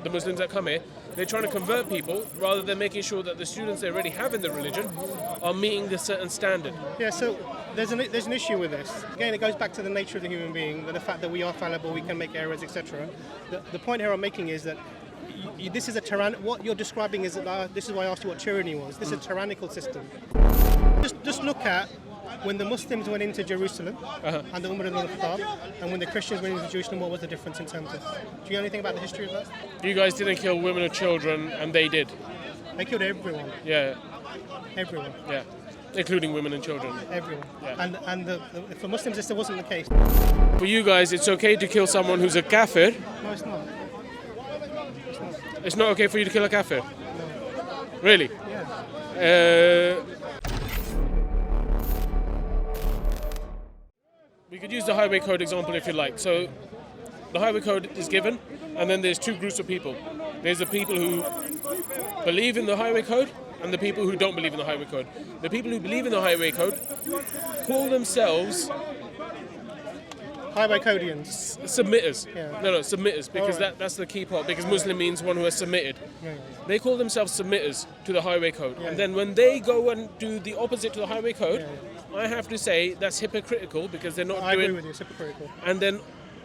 the Muslims that come here, they're trying to convert people rather than making sure that the students they already have in the religion are meeting the certain standard. Yeah, so there's an issue with this. Again, it goes back to the nature of the human being, the fact that we are fallible, we can make errors, etc. The point here I'm making is that this is what you're describing is that this is why I asked you what tyranny was. This is a tyrannical system. Just look at when the Muslims went into Jerusalem and the Umar ibn al-Khattab, and when the Christians went into Jerusalem, what was the difference in terms of? Do you know anything about the history of that? You guys didn't kill women and children, and they did. They killed everyone. Yeah. Everyone. Yeah. Including women and children. Everyone. Yeah. And for Muslims, this wasn't the case. For you guys, it's okay to kill someone who's a kafir. No, it's not. It's not okay for you to kill a kafir? No. Really? Yeah. We could use the highway code example if you like. So the highway code is given, and then there's two groups of people. There's the people who believe in the highway code and the people who don't believe in the highway code. The people who believe in the highway code call themselves Highway Codians. Submitters. Yeah. No, submitters, because right. that's the key part, because Muslim means one who has submitted. Yeah. They call themselves submitters to the highway code. And then when they go and do the opposite to the highway code, I have to say that's hypocritical, because they're not I doing... agree with you, it's hypocritical. And then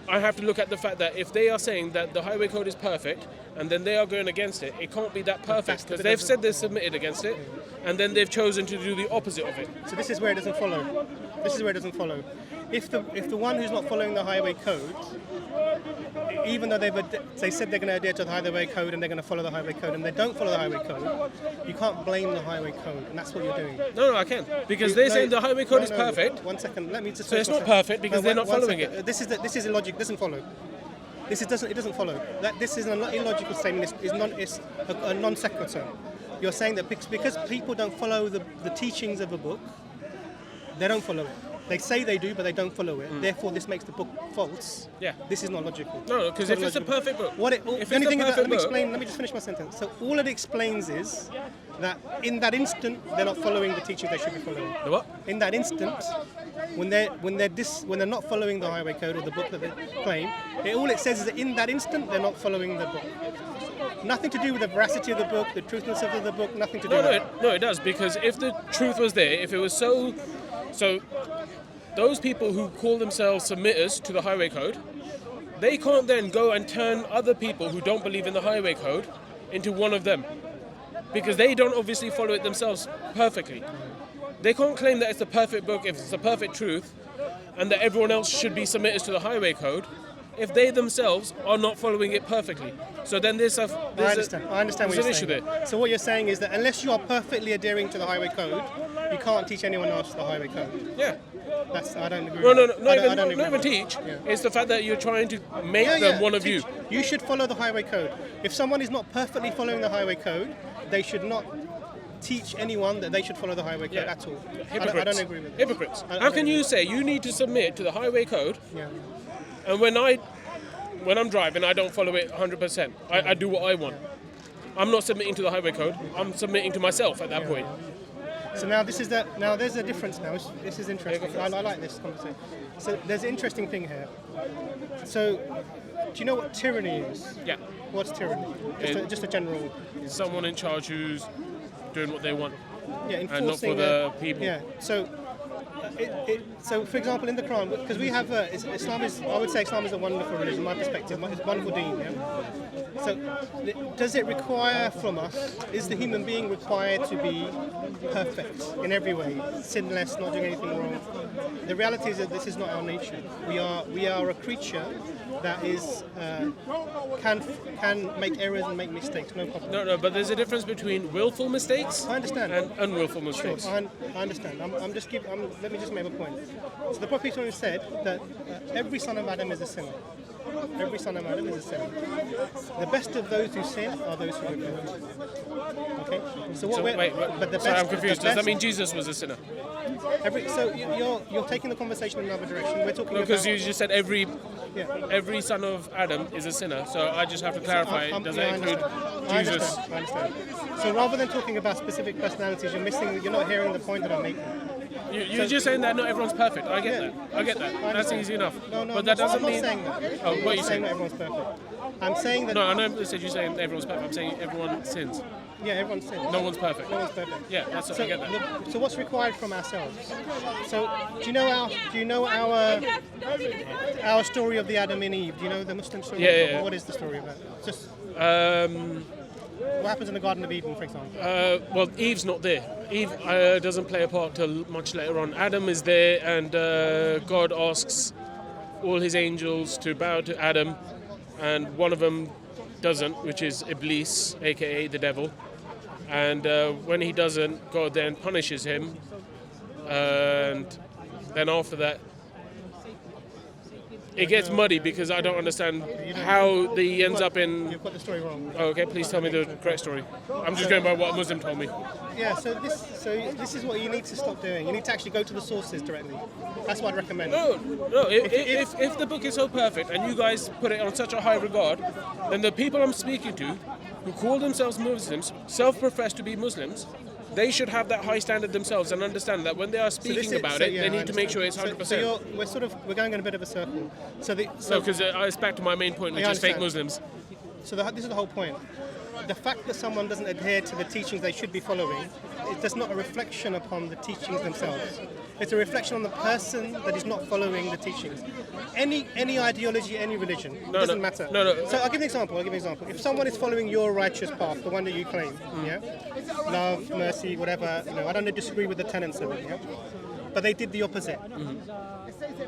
I have to look at the fact that if they are saying that the highway code is perfect, and then they are going against it, it can't be that perfect, because they've said they're submitted against it, and then they've chosen to do the opposite of it. So this is where it doesn't follow. This is where it doesn't follow. If the one who's not following the highway code, even though they said they're going to adhere to the highway code and they're going to follow the highway code, and they don't follow the highway code, you can't blame the highway code, and that's what you're doing. No, I can, because they're saying the highway code is perfect. 1 second, let me just. So it's not perfect because they're not following it. This is illogical. Doesn't follow. It doesn't follow. This is an illogical statement. It's a non sequitur. You're saying that because people don't follow the teachings of a book, they don't follow it. They say they do, but they don't follow it. Therefore, this makes the book false. Yeah. This is not logical. No, because if it's a perfect book, let me just finish my sentence. So all it explains is that in that instant, they're not following the teachings they should be following. The what? In that instant, when they're not following the highway code or the book that they claim, all it says is that in that instant, they're not following the book. Nothing to do with the veracity of the book, the truthlessness of the book, nothing to do with that. No, it does, because if the truth was there, if it was so those people who call themselves submitters to the highway code, they can't then go and turn other people who don't believe in the highway code into one of them, because they don't obviously follow it themselves perfectly. They can't claim that it's the perfect book, if it's the perfect truth, and that everyone else should be submitters to the highway code, if they themselves are not following it perfectly. So then I understand what you're saying. There. So what you're saying is that unless you are perfectly adhering to the highway code, you can't teach anyone else the highway code. Yeah. I don't agree. Not even teach. Yeah. It's the fact that you're trying to make them one of you. You should follow the highway code. If someone is not perfectly following the highway code, they should not teach anyone that they should follow the highway code at all. Hypocrites. I don't agree with that. Hypocrites. How can you say you need to submit to the highway code, and when I'm driving, I don't follow it 100%. I do what I want. I'm not submitting to the highway code. I'm submitting to myself at that point. So now there's a difference now. This is interesting. I like this conversation. So there's an interesting thing here. So do you know what tyranny is? Yeah. What's tyranny? Just a general. Someone in charge who's doing what they want. Yeah, enforcing and not for the people. Yeah. So, for example, in the Quran, because we have I would say Islam is a wonderful religion, my perspective. It's a wonderful deen. Yeah? So, does it require from us? Is the human being required to be perfect in every way, sinless, not doing anything wrong? The reality is that this is not our nature. We are a creature that is can make errors and make mistakes. No problem. No, but there's a difference between willful mistakes. I understand. And unwillful mistakes. Sure, I understand. Let me just make a point. So the Prophet said that every son of Adam is a sinner. Every son of Adam is a sinner. The best of those who sin are those who repent. Okay. I'm confused. Does that mean Jesus was a sinner? You're taking the conversation in another direction. We're talking because you just said every son of Adam is a sinner. So I just have to clarify. Does that include Jesus? I understand. So rather than talking about specific personalities, you're not hearing the point that I'm making. You're just saying that not everyone's perfect. I get that. I get that. That's easy enough. No, but that doesn't I'm mean. not saying that. Oh, what are you I'm saying? not everyone's perfect. I'm saying that. No, I know you said you're saying everyone's perfect. I'm saying everyone sins. Yeah, everyone's saying. No one's perfect. No one's perfect. Yeah, that's I get that. So what's required from ourselves? So do you know our story of the Adam and Eve? Do you know the Muslim story? Yeah. What is the story about? Just what happens in the Garden of Eden, for example? Well, Eve's not there. Eve doesn't play a part till much later on. Adam is there, and God asks all his angels to bow to Adam, and one of them doesn't, which is Iblis, aka the devil. And when he doesn't, God then punishes him, and then after that, it gets muddy because I don't understand how he ends up in. You've got the story wrong. Oh, okay, please tell me the correct story. I'm just going by what a Muslim told me. Yeah, so this is what you need to stop doing. You need to actually go to the sources directly. That's what I'd recommend. No. If the book is so perfect and you guys put it on such a high regard, then the people I'm speaking to, who call themselves Muslims, self-profess to be Muslims, they should have that high standard themselves and understand that when they are speaking about it, they need to make sure it's 100%. We're going in a bit of a circle. Because it's back to my main point, which is fake Muslims. So this is the whole point. The fact that someone doesn't adhere to the teachings they should be following, it's not a reflection upon the teachings themselves. It's a reflection on the person that is not following the teachings. Any ideology, any religion, doesn't matter. No. So I'll give you an example. If someone is following your righteous path, the one that you claim, love, mercy, whatever, I don't disagree with the tenets of it, but they did the opposite.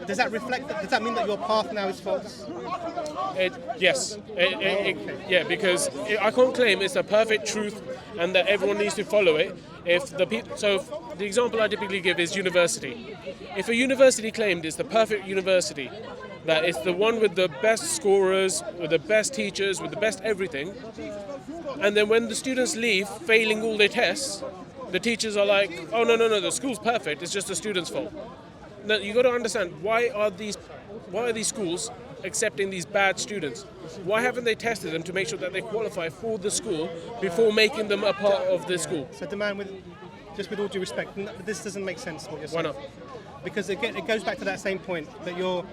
Does that reflect? Does that mean that your path now is false? Yes. Yeah, because I can't claim it's a perfect truth and that everyone needs to follow it. So the example I typically give is university. If a university claimed it's the perfect university, that it's the one with the best scorers, with the best teachers, with the best everything, and then when the students leave, failing all their tests, the teachers are like, oh no, the school's perfect, it's just the students' fault. Now you got to understand, why are these schools accepting these bad students? Why haven't they tested them to make sure that they qualify for the school before making them a part of the school? So demand with all due respect, this doesn't make sense what you're saying. Why not? Because again, it goes back to that same point that you're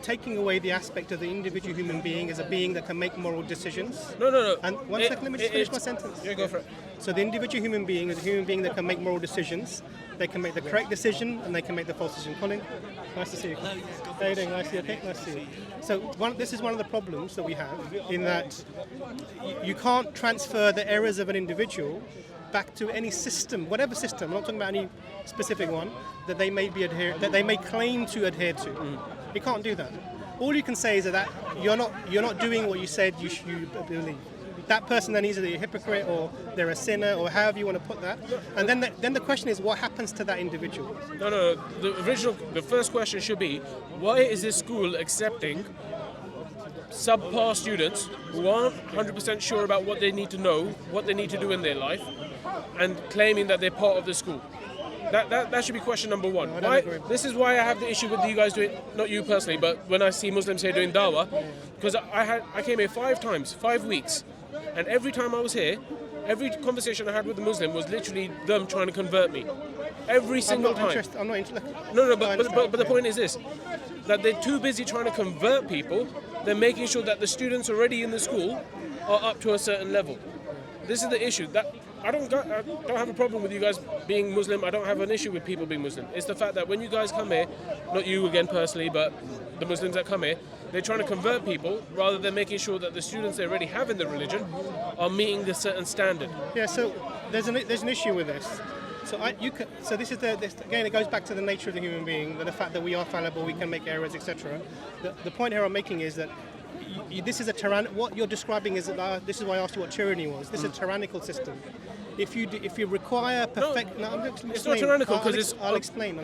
taking away the aspect of the individual human being as a being that can make moral decisions. No. And one second, let me just finish my sentence. Yeah, go for it. So the individual human being is a human being that can make moral decisions. They can make the correct decision and they can make the false decision. Colin, nice to see you. How are you doing? Nice to see you. Okay, nice to see you. So this is one of the problems that we have, in that you can't transfer the errors of an individual back to any system, whatever system. I'm not talking about any specific one that they may claim to adhere to. You can't do that. All you can say is that you're not doing what you said you believe. That person then is either a hypocrite or they're a sinner or however you want to put that. And then the question is, what happens to that individual? No. The first question should be, why is this school accepting subpar students who aren't 100% sure about what they need to know, what they need to do in their life, and claiming that they're part of the school? That should be question number one. This is why I have the issue with you guys doing, not you personally, but when I see Muslims here doing dawah, because I came here 5 times, 5 weeks, and every time I was here, every conversation I had with a Muslim was literally them trying to convert me. Every single time. I'm not interested. No, but the point is this, that they're too busy trying to convert people, they're making sure that the students already in the school are up to a certain level. This is the issue. That I don't have a problem with you guys being Muslim. I don't have an issue with people being Muslim. It's the fact that when you guys come here, not you again personally, but the Muslims that come here, they're trying to convert people rather than making sure that the students they already have in the religion are meeting a certain standard. Yeah, so there's an issue with this. So this is again, it goes back to the nature of the human being, the fact that we are fallible, we can make errors, etc. The point here I'm making is that this is what you're describing is this is why I asked you what tyranny was. This is a tyrannical system. If you require perfect, it's not tyrannical because I'll explain.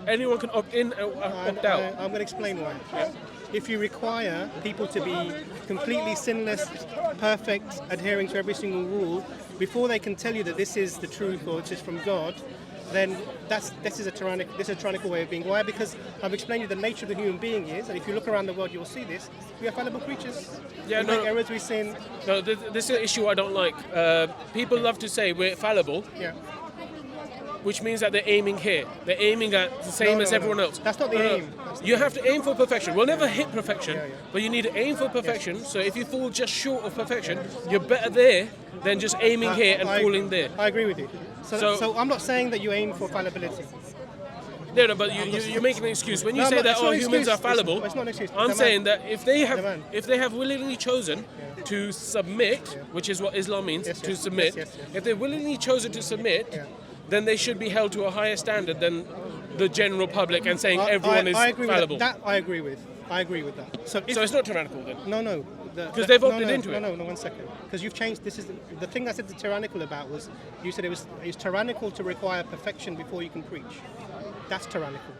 Anyone can opt in or opt out. I'm going to explain why. Yeah? If you require people to be completely sinless, perfect, adhering to every single rule before they can tell you that this is the truth or it's just from God, then this is a tyrannical way of being. Why? Because I've explained to you the nature of the human being is, and if you look around the world, you'll see this. We are fallible creatures. We make errors, we sin. No, this is an issue I don't like. People love to say we're fallible. Yeah. which means that they're aiming here. They're aiming at the same as everyone else. That's not the aim. You have to aim for perfection. We'll never hit perfection, but you need to aim for perfection. So if you fall just short of perfection, you're better there than just aiming here and falling there. I agree with you. So I'm not saying that you aim for fallibility. No, but you're making an excuse. When you say that humans are fallible, it's not an excuse. I'm saying that if they have willingly chosen to submit, which is what Islam means, to submit, if they've willingly chosen to submit, then they should be held to a higher standard than the general public and saying everyone is fallible. That I agree with. I agree with that. So it's not tyrannical then? No. Because they've opted into it. No, 1 second. Because you've changed. This is the thing I said tyrannical about was you said it's tyrannical to require perfection before you can preach. That's tyrannical.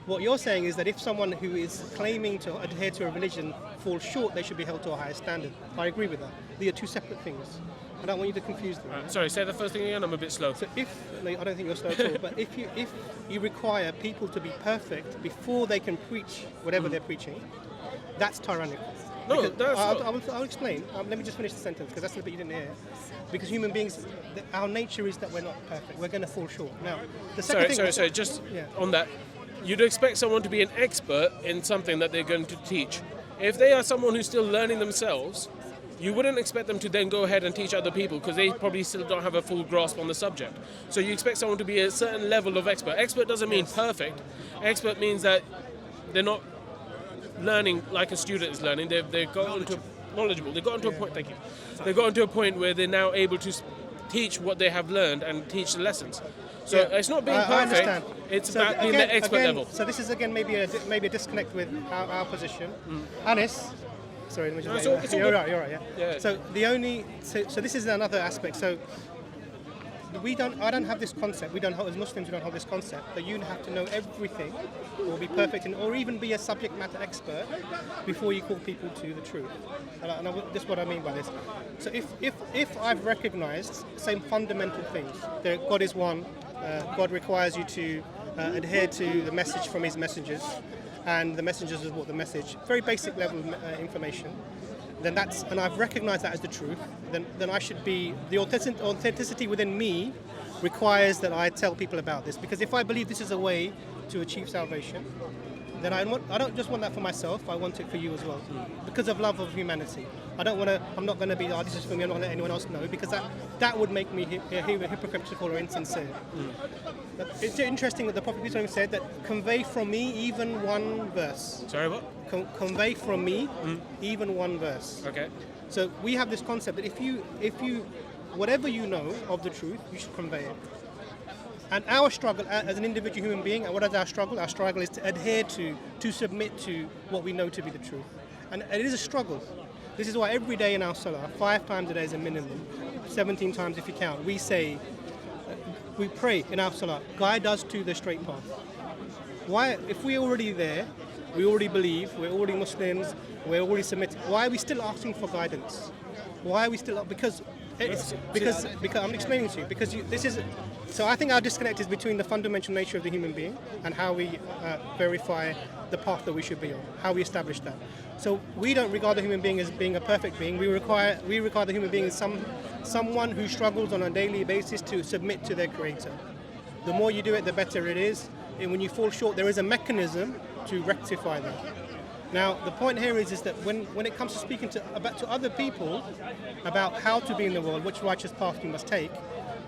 What you're saying is that if someone who is claiming to adhere to a religion falls short, they should be held to a higher standard. I agree with that. They are two separate things. I don't want you to confuse them. Sorry, say the first thing again. I'm a bit slow. So I don't think you're slow at all, but if you require people to be perfect before they can preach whatever they're preaching, that's tyrannical. No, that's I'll explain. Let me just finish the sentence because that's the bit you didn't hear. Because human beings, our nature is that we're not perfect. We're going to fall short. Now, the second thing. Sorry. Just on that, you'd expect someone to be an expert in something that they're going to teach. If they are someone who's still learning themselves, you wouldn't expect them to then go ahead and teach other people because they probably still don't have a full grasp on the subject. So you expect someone to be a certain level of expert. Expert doesn't mean perfect. Expert means that they're not learning like a student is learning. They've got into knowledgeable. They've got into a point. Thank you. They've got into a point where they're now able to teach what they have learned and teach the lessons. So it's not being perfect. It's about being the expert level. So this is again maybe a disconnect with our position. Anis. Sorry, let me just. You're right. Yeah. So this is another aspect. So I don't have this concept. As Muslims, we don't have this concept that you have to know everything, or be perfect, or even be a subject matter expert before you call people to the truth. And this is what I mean by this. So if I've recognised same fundamental things, that God is one, God requires you to adhere to the message from His messengers, and the messengers is what the message, very basic level of information. Then and I've recognised that as the truth. Then I should be the authenticity within me requires that I tell people about this, because if I believe this is a way to achieve salvation, then I don't just want that for myself. I want it for you as well, because of love of humanity. I'm not going to be, this is for me. I'm not going to let anyone else know, because that would make me hypocritical or insincere. It's interesting that the Prophet said that convey from me even one verse. Sorry, what? Convey from me even one verse. Okay. So we have this concept that if you whatever you know of the truth, you should convey it. And our struggle as an individual human being, and what is our struggle? Our struggle is to adhere to submit to what we know to be the truth. And it is a struggle. This is why every day in our salah, 5 times a day is a minimum, 17 times if you count, we pray in our salah, guide us to the straight path. Why, if we're already there, we already believe, we're already Muslims, we're already submitted, why are we still asking for guidance? Why are we still, because I'm explaining to you, because so I think our disconnect is between the fundamental nature of the human being and how we verify the path that we should be on, how we establish that. So we don't regard the human being as being a perfect being. We regard the human being as someone who struggles on a daily basis to submit to their creator. The more you do it, the better it is. And when you fall short, there is a mechanism to rectify that. Now, the point here is that when it comes to speaking to other people about how to be in the world, which righteous path you must take,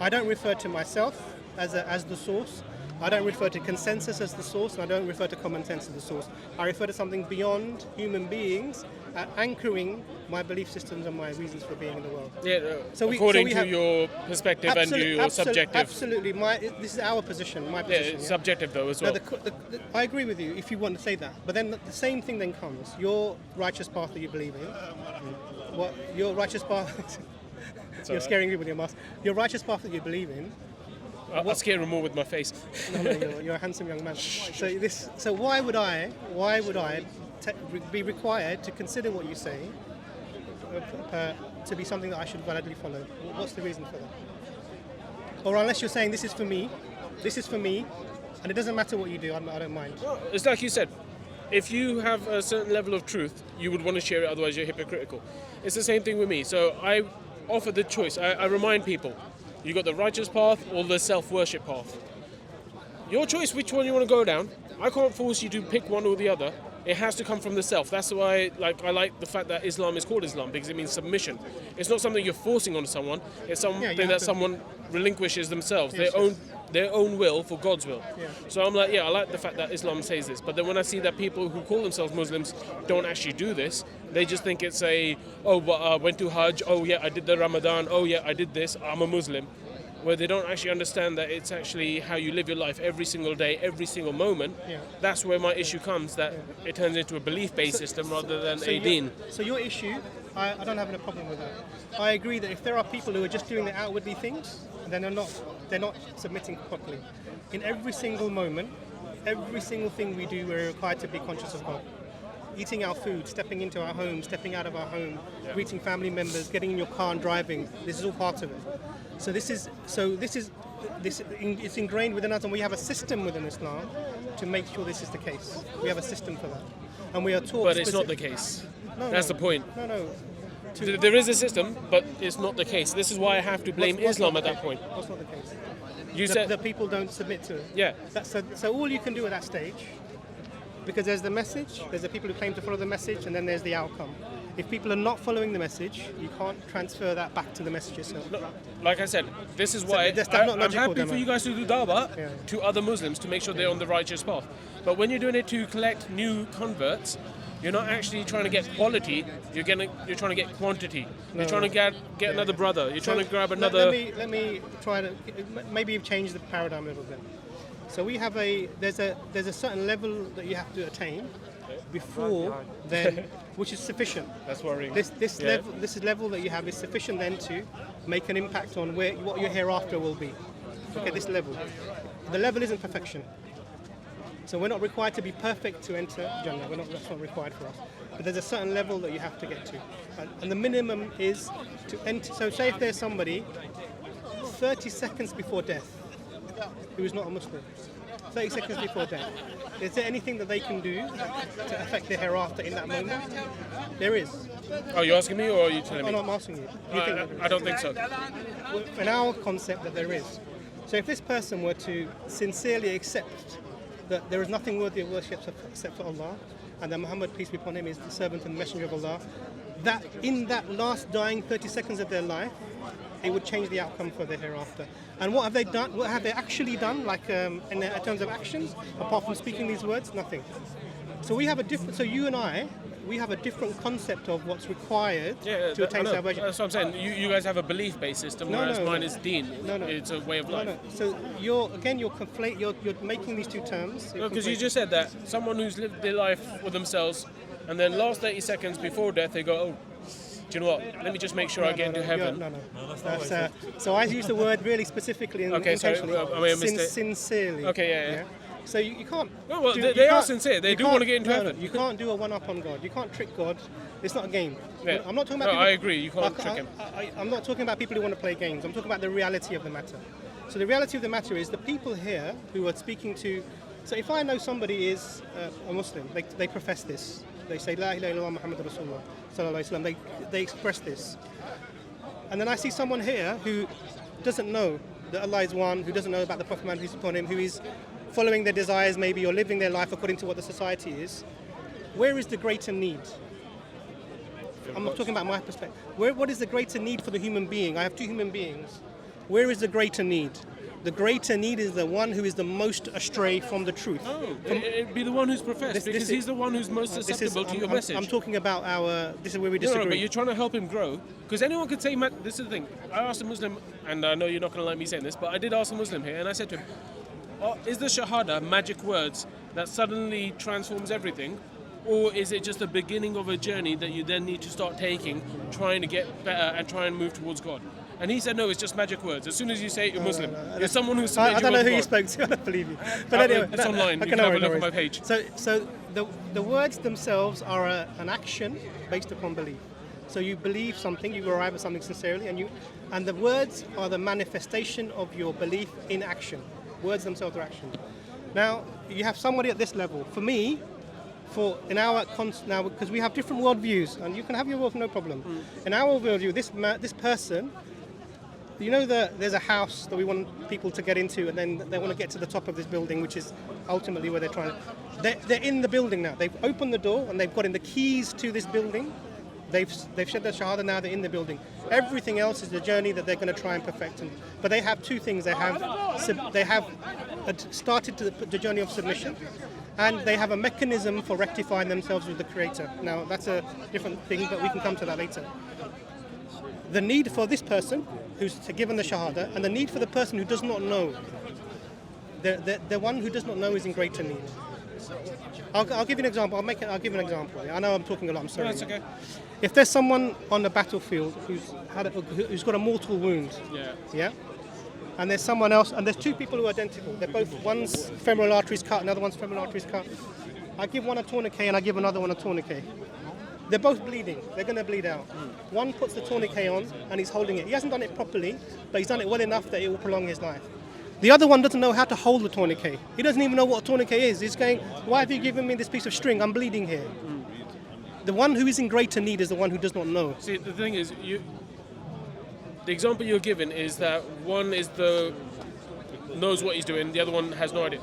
I don't refer to myself as the source. I don't refer to consensus as the source, and I don't refer to common sense as the source. I refer to something beyond human beings, anchoring my belief systems and my reasons for being in the world. Yeah, according to your perspective and your subjective. Absolutely, this is our position, my position. Yeah, subjective though as well. I agree with you if you want to say that, but then the same thing then comes. Your righteous path that you believe in, your righteous path. You're scaring me with your mask. Your righteous path that you believe in. I'll scare him more with my face. No, you're a handsome young man. So why would I be required to consider what you say to be something that I should gladly follow? What's the reason for that? Or unless you're saying this is for me, and it doesn't matter what you do, I don't mind. Well, it's like you said. If you have a certain level of truth, you would want to share it, otherwise you're hypocritical. It's the same thing with me. So I offer the choice. I remind people, you got the righteous path or the self-worship path. your choice which one you want to go down. I can't force you to pick one or the other. It has to come from the self. That's why I like the fact that Islam is called Islam, because it means submission. It's not something you're forcing on someone. It's something that someone relinquishes themselves, their own will for God's will. Yeah. So I'm like, I like the fact that Islam says this. But then when I see that people who call themselves Muslims don't actually do this, they just think it's went to Hajj, I did the Ramadan, I did this, I'm a Muslim. Where they don't actually understand that it's actually how you live your life every single day, every single moment. Yeah. That's where my issue comes, that it turns into a belief-based system rather than a deen. So your issue, I don't have any problem with that. I agree that if there are people who are just doing the outwardly things, then they're not submitting properly. In every single moment, every single thing we do, we're required to be conscious of God. Eating our food, stepping into our home, stepping out of our home, greeting family members, getting in your car and driving. This is all part of it. So it's ingrained within us, and we have a system within Islam to make sure this is the case. We have a system for that, and we are taught. But it's not the case. That's the point. No. There is a system, but it's not the case. This is why I have to blame Islam at that point. What's not the case? You said that people don't submit to it. Yeah. So all you can do at that stage, because there's the message, there's the people who claim to follow the message, and then there's the outcome. If people are not following the message, you can't transfer that back to the message yourself. Like I said, this is why I'm happy for you guys to do dawah to other Muslims to make sure they're on the righteous path. But when you're doing it to collect new converts, you're not actually trying to get quality. You're trying to get quantity. You're trying to get another brother. You're trying to grab another. Let me try to maybe change the paradigm a little bit. So we have there's a certain level that you have to attain before then, which is sufficient. That's worrying. This level that you have is sufficient then to make an impact on what your hereafter will be. Okay, this level. The level isn't perfection. So we're not required to be perfect to enter Jannah. That's not required for us. But there's a certain level that you have to get to. And the minimum is to enter. So say if there's somebody 30 seconds before death who is not a Muslim, 30 seconds before death, is there anything that they can do to affect their hereafter in that moment? There is. Oh, you're asking me or are you telling me? No, I'm asking you. I don't think so. In our concept that there is. So if this person were to sincerely accept that there is nothing worthy of worship except for Allah, and that Muhammad, peace be upon him, is the servant and messenger of Allah, that in that last dying 30 seconds of their life, it would change the outcome for their hereafter. And what have they done? What have they actually done? Like in terms of actions, apart from speaking these words, nothing. So we have a different. So you and I, we have a different concept of what's required to attain salvation. That's what I'm saying. You guys have a belief-based system, whereas mine is deen. No. It's a way of life. So you're making these two terms. Because you just said that someone who's lived their life for themselves, and then last 30 seconds before death, they go, oh, do you know what? Let me just make sure I get into heaven. No. So I use the word really specifically and intentionally. Sincerely. Okay, yeah. So you can't. No, well, they are sincere. They do want to get into heaven. You can't do a one-up on God. You can't trick God. It's not a game. Yeah. I'm not talking about. I agree. You can't trick him. I'm not talking about people who want to play games. I'm talking about the reality of the matter. So the reality of the matter is the people here who are speaking to. So if I know somebody is a Muslim, they profess this. They say La ilaha illallah Muhammadur Rasulullah sallallahu alaihi wasallam. They express this. And then I see someone here who doesn't know that Allah is one, who doesn't know about the Prophet Muhammad peace be upon him, who is following their desires maybe or living their life according to what the society is. Where is the greater need? I'm not talking about my perspective. What is the greater need for the human being? I have two human beings. Where is the greater need? The greater need is the one who is the most astray from the truth. No, it'd be the one who's professed, because he's the one who's most susceptible to your message. I'm talking about this is where we disagree. No, but you're trying to help him grow. Because anyone could say, this is the thing. I asked a Muslim, and I know you're not going to like me saying this, but I did ask a Muslim here, and I said to him, is the Shahada magic words that suddenly transforms everything? Or is it just the beginning of a journey that you then need to start taking, trying to get better and try and move towards God? And he said, no, it's just magic words. As soon as you say it, you're Muslim. You're someone who's I don't know who you spoke to. I don't believe you. But anyway, it's online. You can have a look on my page. So the words themselves are an action based upon belief. So you believe something, you arrive at something sincerely, and the words are the manifestation of your belief in action. Words themselves are action. Now you have somebody at this level. For me, now because we have different worldviews, and you can have your world no problem. In our worldview, this person there's a house that we want people to get into, and then they want to get to the top of this building, which is ultimately where they're trying. They're in the building now. They've opened the door and they've gotten the keys to this building. They've shed their shahada. Now they're in the building. Everything else is the journey that they're going to try and perfect. But they have two things. They have started the journey of submission, and they have a mechanism for rectifying themselves with the Creator. Now that's a different thing, but we can come to that later. The need for this person who's given the shahada, and the need for the person who does not know. The one who does not know is in greater need. I'll give you an example. I'll give an example. I know I'm talking a lot. I'm sorry. No, that's okay. If there's someone on the battlefield who's got a mortal wound, yeah, and there's someone else, and there's two people who are identical. They're both, one's femoral artery's cut, another one's femoral artery's cut. I give one a tourniquet and I give another one a tourniquet. They're both bleeding. They're going to bleed out. One puts the tourniquet on and he's holding it. He hasn't done it properly, but he's done it well enough that it will prolong his life. The other one doesn't know how to hold the tourniquet. He doesn't even know what a tourniquet is. He's going, why have you given me this piece of string? I'm bleeding here. The one who is in greater need is the one who does not know. See, the thing is, the example you're given is that one is knows what he's doing, the other one has no idea.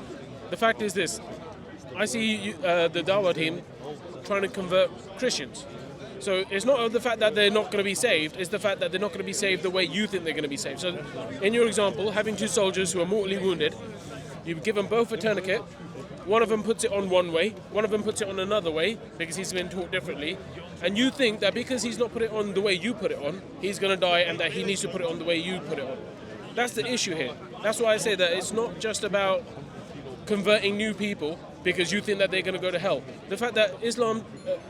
The fact is this: I see the Dawah team trying to convert Christians. So it's not the fact that they're not going to be saved, it's the fact that they're not going to be saved the way you think they're going to be saved. So in your example, having two soldiers who are mortally wounded, you give them both a tourniquet. One of them puts it on one way, one of them puts it on another way because he's been taught differently. And you think that because he's not put it on the way you put it on, he's going to die and that he needs to put it on the way you put it on. That's the issue here. That's why I say that it's not just about converting new people because you think that they're going to go to hell. The fact that Islam,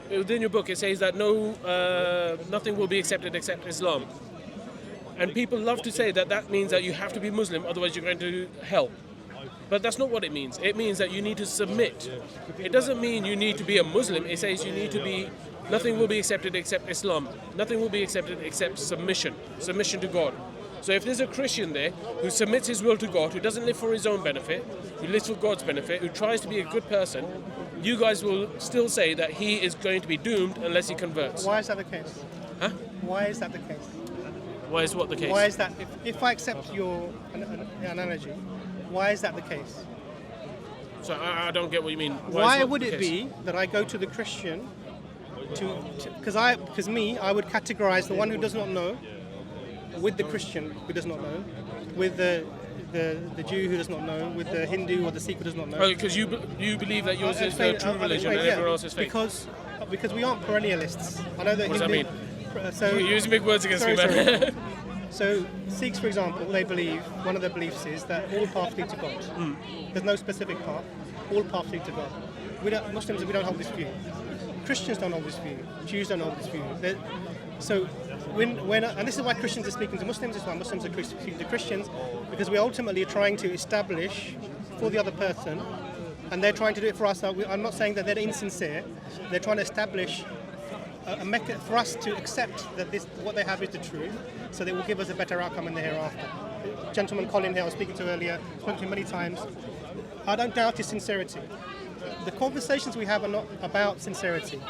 within your book, it says that nothing will be accepted except Islam. And people love to say that that means that you have to be Muslim, otherwise you're going to hell. But that's not what it means. It means that you need to submit. It doesn't mean you need to be a Muslim. It says you need to be, nothing will be accepted except Islam. Nothing will be accepted except submission. Submission to God. So if there's a Christian there who submits his will to God, who doesn't live for his own benefit, who lives for God's benefit, who tries to be a good person, you guys will still say that he is going to be doomed unless he converts. Why is that the case? Huh? Why is that the case? Why is what the case? Why is that? If I accept your analogy, why is that the case? So I don't get what you mean. Why would it be that I go to the Christian because I would categorize the one who does not know with the Christian who does not know, with the Jew who does not know, with the Hindu or the Sikh who does not know. Because you believe that yours is the true religion and everyone else is fake. Because we aren't perennialists. I know that what does that mean? So you're using big words against me, man. So Sikhs, for example, they believe, one of their beliefs is that all paths lead to God. There's no specific path. All paths lead to God. Muslims, we don't hold this view. Christians don't hold this view. Jews don't hold this view. So and this is why Christians are speaking to Muslims, this is why Muslims are speaking to Christians, because we ultimately are trying to establish for the other person, and they're trying to do it for us. I'm not saying that they're insincere. They're trying to establish a mechanism for us to accept that what they have is the truth, so they will give us a better outcome in the hereafter. Gentleman Colin here I was speaking to earlier, spoken to him many times. I don't doubt his sincerity. The conversations we have are not about sincerity.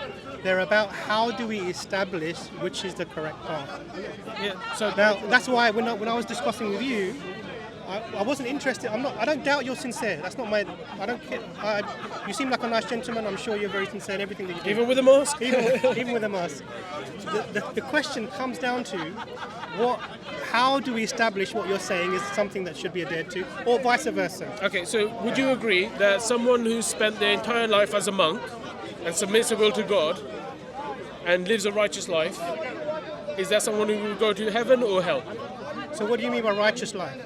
They're about how do we establish which is the correct path. Yeah. So now that's why when I was discussing with you, I wasn't interested. I don't doubt you're sincere. That's not my. I don't care. You seem like a nice gentleman. I'm sure you're very sincere in everything that you do. Even with a mask. Even with a mask. The question comes down to how do we establish what you're saying is something that should be adhered to, or vice versa? Okay, so would you agree that someone who's spent their entire life as a monk and submits their will to God and lives a righteous life, is that someone who will go to heaven or hell? So what do you mean by righteous life?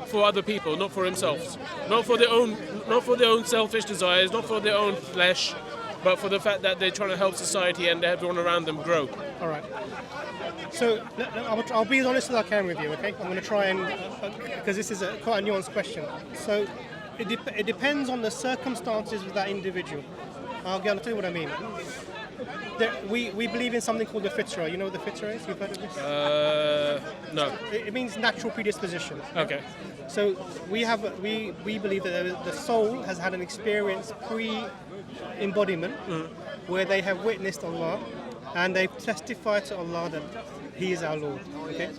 For other people, not for themselves, not for their own selfish desires, not for their own flesh, but for the fact that they're trying to help society and everyone around them grow. All right. So I'll be as honest as I can with you, okay? I'm going to try and, because this is quite a nuanced question. So it depends on the circumstances of that individual. I'll tell you what I mean. We believe in something called the fitra. You know what the fitra is? You've heard of this? No. It means natural predisposition. Okay. So we believe that the soul has had an experience pre-embodiment where they have witnessed Allah and they've testified to Allah that He is our Lord. Okay.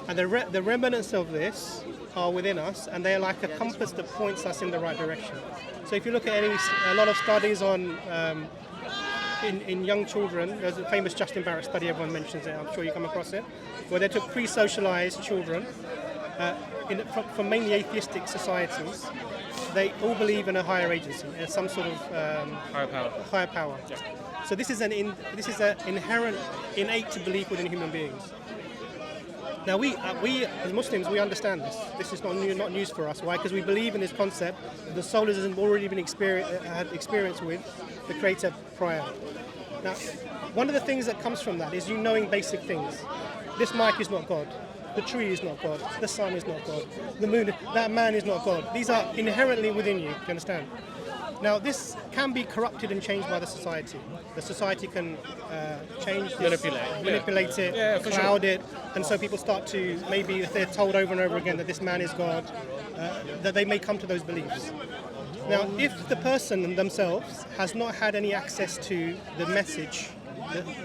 And the remnants of this are within us, and they're like a compass that points us in the right direction. So if you look at a lot of studies on in young children, there's a famous Justin Barrett study, everyone mentions it, I'm sure you come across it, where they took pre-socialized children from mainly atheistic societies. They all believe in a higher agency, some sort of higher power. Yeah. So this is an inherent, innate belief within human beings. Now we as Muslims, we understand this. This is not news for us. Why? Because we believe in this concept that the soul has already been had experience with the Creator prior. Now, one of the things that comes from that is you knowing basic things. This mic is not God. The tree is not God. The sun is not God. The moon, that man is not God. These are inherently within you. Do you understand? Now, this can be corrupted and changed by the society. The society can change this, manipulate it, cloud it, and so people start to, maybe if they're told over and over again that this man is God, that they may come to those beliefs. Now, if the person themselves has not had any access to the message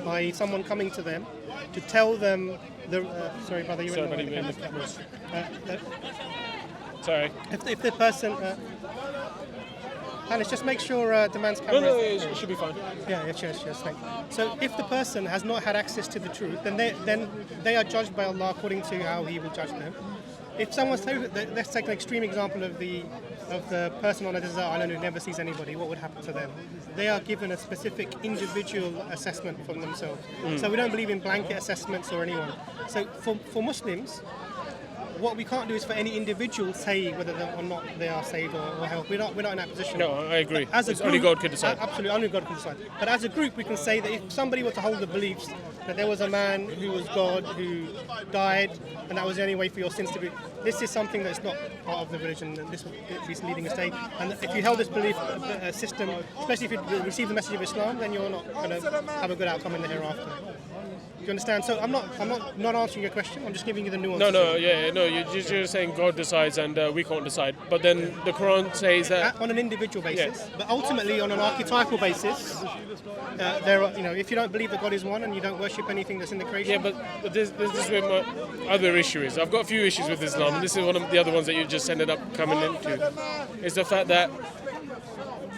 by someone coming to them to tell them sorry, brother, you're in the camera. Sorry. If the person Hannes, just make sure the man's camera... No, it should be fine. Yeah, cheers, thank you. So if the person has not had access to the truth, then they are judged by Allah according to how He will judge them. If someone's... Let's take an extreme example of the person on a desert island who never sees anybody, what would happen to them? They are given a specific individual assessment from themselves. So we don't believe in blanket assessments or anyone. So for Muslims, what we can't do is for any individual say whether or not they are saved or helped. We're not in that position. No, I agree. As a group, only God can decide. Absolutely, only God can decide. But as a group, we can say that if somebody were to hold the beliefs that there was a man who was God who died, and that was the only way for your sins to be. This is something that's not part of the religion, and this would be leading astray. And if you held this belief system, especially if you receive the message of Islam, then you're not going to have a good outcome in the hereafter. Do you understand? So I'm not answering your question. I'm just giving you the nuances. You're saying God decides and we can't decide. But then the Quran says that on an individual basis, but ultimately on an archetypal basis, there are, if you don't believe that God is one and you don't worship anything that's in the creation. Yeah, but this is where my other issue is. I've got a few issues with Islam, and this is one of the other ones that you just ended up coming into. Is the fact that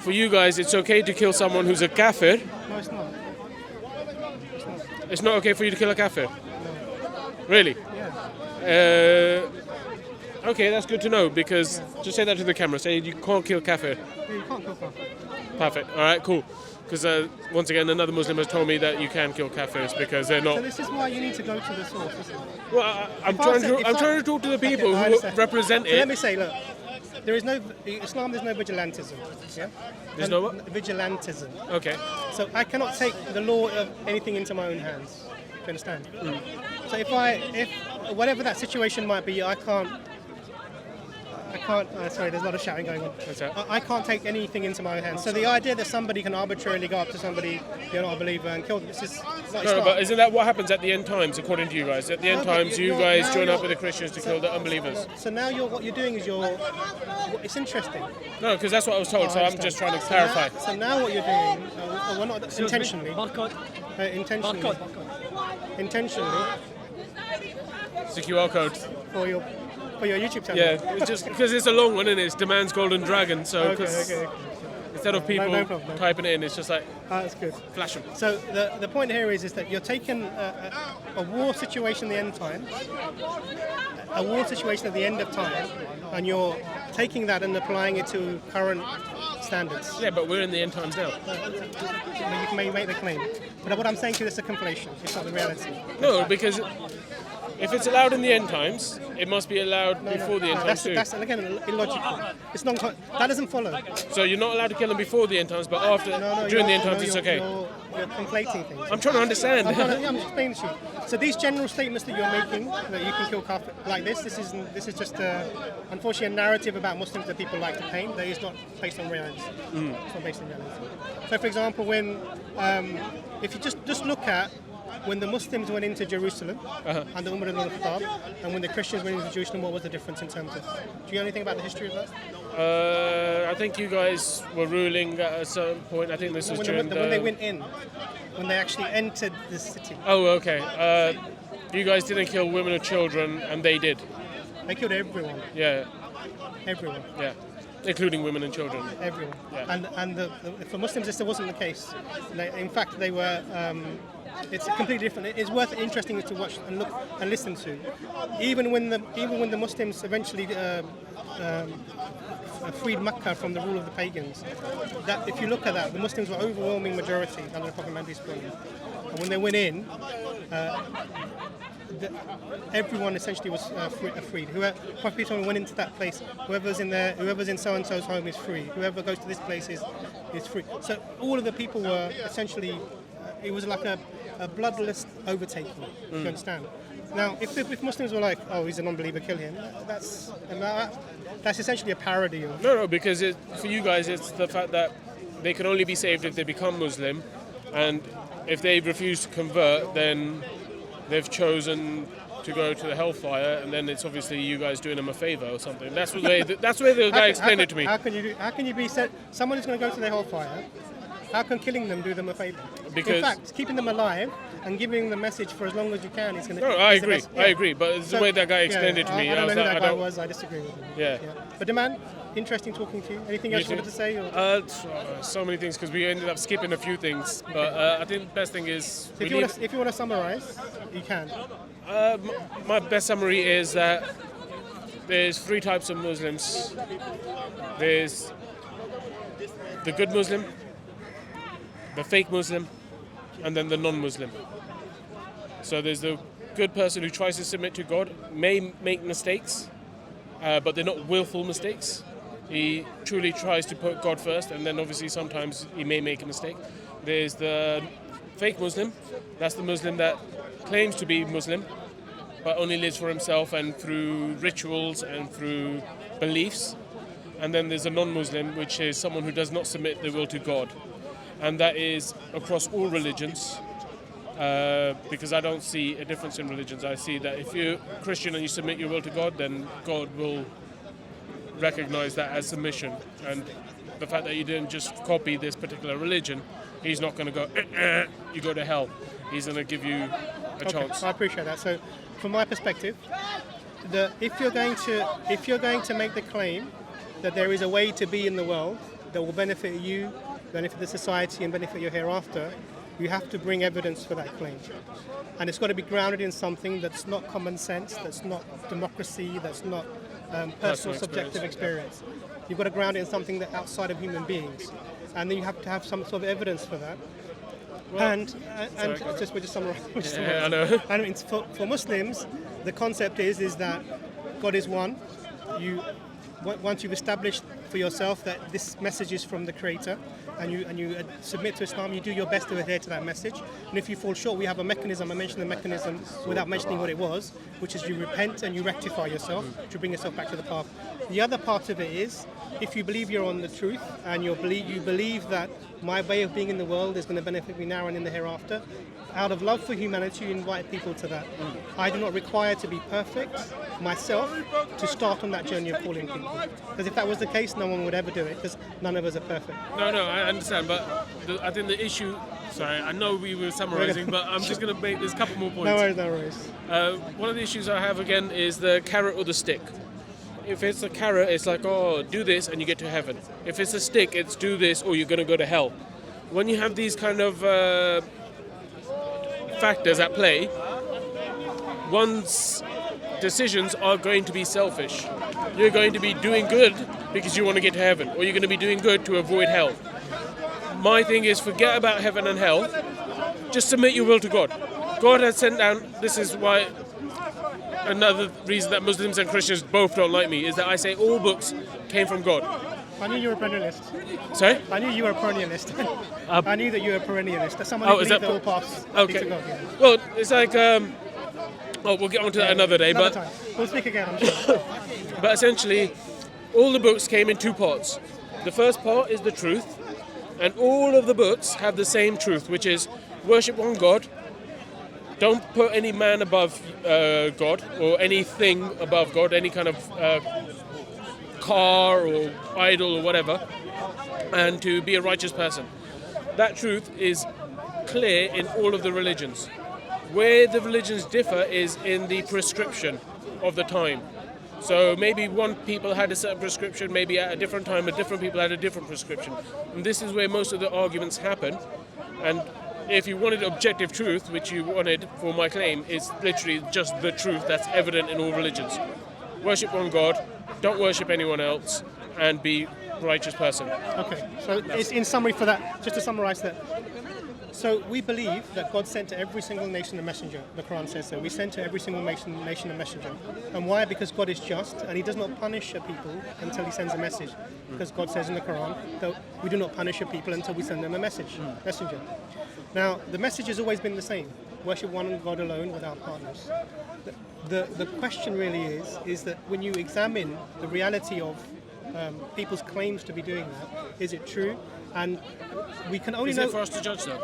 for you guys it's okay to kill someone who's a kafir. No, it's not. It's not okay for you to kill a kafir? No. Really? Yeah. Okay, that's good to know, because just say that to the camera. Say you can't kill kafir. Yeah, you can't kill kafir. Perfect. All right, cool. Because once again, another Muslim has told me that you can kill kafirs because they're not. So this is why you need to go to the source, isn't it? Well, I'm trying to talk to the people who represent it. So let me say, look, there is no Islam. There's no vigilantism. Yeah. There's no what? Vigilantism. Okay. So I cannot take the law of anything into my own hands. Do you understand? So if whatever that situation might be, I can't. Sorry, there's a lot of shouting going on. What's that? I can't take anything into my own hands. So the idea that somebody can arbitrarily go up to somebody you're not a believer and kill them, it's just not No, but isn't that what happens at the end times, according to you guys? At the end times, you guys join up with the Christians to kill the unbelievers. So now what you're doing is it's interesting. No, because that's what I was told, so I'm just trying to clarify. So now what you're doing, we're not intentionally. Intentionally. It's a QR code. For your YouTube channel? Yeah, it's just because it's a long one and it's Demand's Golden Dragon, so okay. instead of people typing it in, it's just like that's good. Flash them. So the point here is that you're taking a war situation at the end times, a war situation at the end of time, and you're taking that and applying it to current standards. Yeah, but we're in the end times now. You can make the claim, but what I'm saying to you is a conflation. It's not the reality. No, because if it's allowed in the end times, it must be allowed before the end times too. That's again illogical. It's not. That doesn't follow. So you're not allowed to kill them before the end times, but after, during the end times, it's okay. You're conflating things. I'm trying to understand. I'm just explaining to you. So these general statements that you're making, that you can kill kafir like this is just unfortunately a narrative about Muslims that people like to paint. That is not based on reality. It's not based on reality. So, for example, when if you just look at when the Muslims went into Jerusalem under Umar ibn al-Khattab, and when the Christians went into Jerusalem, what was the difference in terms of? Do you know anything about the history of that? I think you guys were ruling at a certain point. I think this was when they went in, when they actually entered the city. Oh, okay. You guys didn't kill women and children, and they did. They killed everyone. Yeah, Everyone. yeah, including women and children. Everyone. Yeah. And for Muslims, this wasn't the case. In fact, they were. It's completely different. It's worth interesting to watch and look and listen to. Even when the Muslims eventually freed Mecca from the rule of the pagans, that if you look at that, the Muslims were overwhelming majority under the Prophet Muhammad's brilliant. And when they went in, everyone essentially was freed. Whoever Prophet went into that place, whoever's in so and so's home is free. Whoever goes to this place is free. So all of the people were essentially. It was like a bloodless overtaking. You understand? Now, if Muslims were like, "Oh, he's a non-believer, kill him," that's essentially a parody of. No, because for you guys, it's the fact that they can only be saved if they become Muslim, and if they refuse to convert, then they've chosen to go to the hellfire, and then it's obviously you guys doing them a favor or something. That's the way the guy explained it to me. How can you be said someone who's going to go to the hellfire? How can killing them do them a favor? Because in fact, keeping them alive and giving them the message for as long as you can is going to. No, I agree. I agree. But it's the way that guy explained it to me. I don't know who that guy was. I disagree with him. Yeah. But the man, interesting talking to you. Anything else you wanted to say? Or? So many things because we ended up skipping a few things. But I think the best thing is. If you want to summarize, you can. My best summary is that there's 3 types of Muslims. There's the good Muslim, the fake Muslim, and then the non-Muslim. So there's the good person who tries to submit to God, may make mistakes, but they're not willful mistakes. He truly tries to put God first, and then obviously sometimes he may make a mistake. There's the fake Muslim. That's the Muslim that claims to be Muslim, but only lives for himself and through rituals and through beliefs. And then there's a non-Muslim, which is someone who does not submit their will to God. And that is across all religions, because I don't see a difference in religions. I see that if you're Christian and you submit your will to God, then God will recognize that as submission. And the fact that you didn't just copy this particular religion, he's not going to go, you go to hell. He's going to give you a chance. I appreciate that. So, from my perspective, if you're going to make the claim that there is a way to be in the world that will benefit you, benefit the society, and benefit your hereafter, you have to bring evidence for that claim. And it's got to be grounded in something that's not common sense, that's not democracy, that's not personal subjective experience. You've got to ground it in something that's outside of human beings. And then you have to have some sort of evidence for that. We're just summarizing. Yeah, I know. And for Muslims, the concept is that God is one. Once you've established for yourself that this message is from the Creator, and you submit to Islam, you do your best to adhere to that message. And if you fall short, we have a mechanism. I mentioned the mechanism without mentioning what it was, which is you repent and you rectify yourself to bring yourself back to the path. The other part of it is, if you believe you're on the truth and you believe that my way of being in the world is going to benefit me now and in the hereafter, out of love for humanity, you invite people to that. I do not require to be perfect myself to start on that journey of calling people. Because if that was the case, no one would ever do it, because none of us are perfect. No, I understand, but I think the issue... Sorry, I know we were summarizing, but I'm just going to make... There's a couple more points. No worries. One of the issues I have, again, is the carrot or the stick. If it's a carrot, it's like, oh, do this and you get to heaven. If it's a stick, it's do this or you're going to go to hell. When you have these kind of factors at play, one's decisions are going to be selfish. You're going to be doing good because you want to get to heaven, or you're going to be doing good to avoid hell. My thing is, forget about heaven and hell. Just submit your will to God. God has sent down, this is why... Another reason that Muslims and Christians both don't like me is that I say all books came from God. I knew you were a perennialist. Sorry? I knew you were a perennialist. I knew that you were a perennialist. That's someone who believes that all paths lead to God. Yeah. Well, it's like... we'll get onto that another day. Another time. We'll speak again, I'm sure. But essentially, all the books came in 2 parts. The first part is the truth, and all of the books have the same truth, which is worship one God. Don't put any man above God or anything above God, any kind of car or idol or whatever, and to be a righteous person. That truth is clear in all of the religions. Where the religions differ is in the prescription of the time. So maybe one people had a certain prescription, maybe at a different time, but different people had a different prescription. And this is where most of the arguments happen. And if you wanted objective truth, which you wanted for my claim, it's literally just the truth that's evident in all religions. Worship one God, don't worship anyone else, and be a righteous person. Okay, so it's in summary for that, just to summarize that. So we believe that God sent to every single nation a messenger. The Quran says so. We sent to every single nation a messenger. And why? Because God is just, and He does not punish a people until He sends a message. Because God says in the Quran that we do not punish a people until we send them a messenger. Now, the message has always been the same. Worship one God alone without partners. The question really is that when you examine the reality of people's claims to be doing that, is it true? And we can only Is know. it for us to judge that?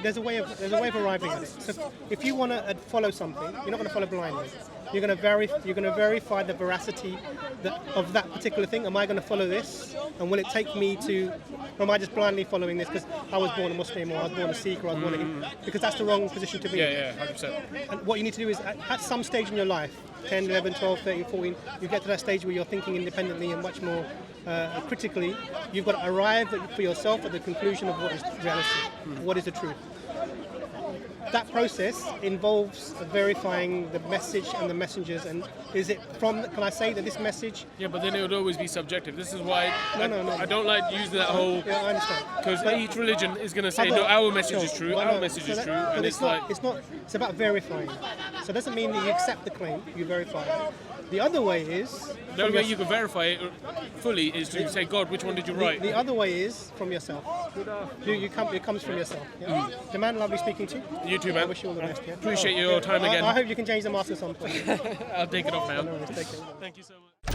There's a way of arriving at it. So if you want to follow something, you're not going to follow blindly. You're going to verify the veracity of that particular thing. Am I going to follow this? And will it take me to? Or am I just blindly following this because I was born a Muslim or I was born a Sikh or I was born a Hindu? Because that's the wrong position to be in. Yeah, 100%. And what you need to do is at some stage in your life, 10, 11, 12, 13, 14, you get to that stage where you're thinking independently and much more critically. You've got to arrive for yourself at the conclusion of what is reality, what is the truth. That process involves verifying the message and the messengers, and is it from, can I say that this message... Yeah, but then it would always be subjective. This is why No. I don't like using that whole... Yeah, I understand. Because each religion is going to say, no, our message is true, our message is true, But and it's about verifying. So it doesn't mean that you accept the claim, you verify it. The other way is... The only way you can verify it fully is to say, God, which one did you write? The other way is from yourself. It comes from yourself. Yeah? The man, lovely speaking to you. You too, I man. wish you all the best. Yeah? Appreciate your time again. I hope you can change the mask at some point. I'll take it off now. No worries, take care. Thank you so much.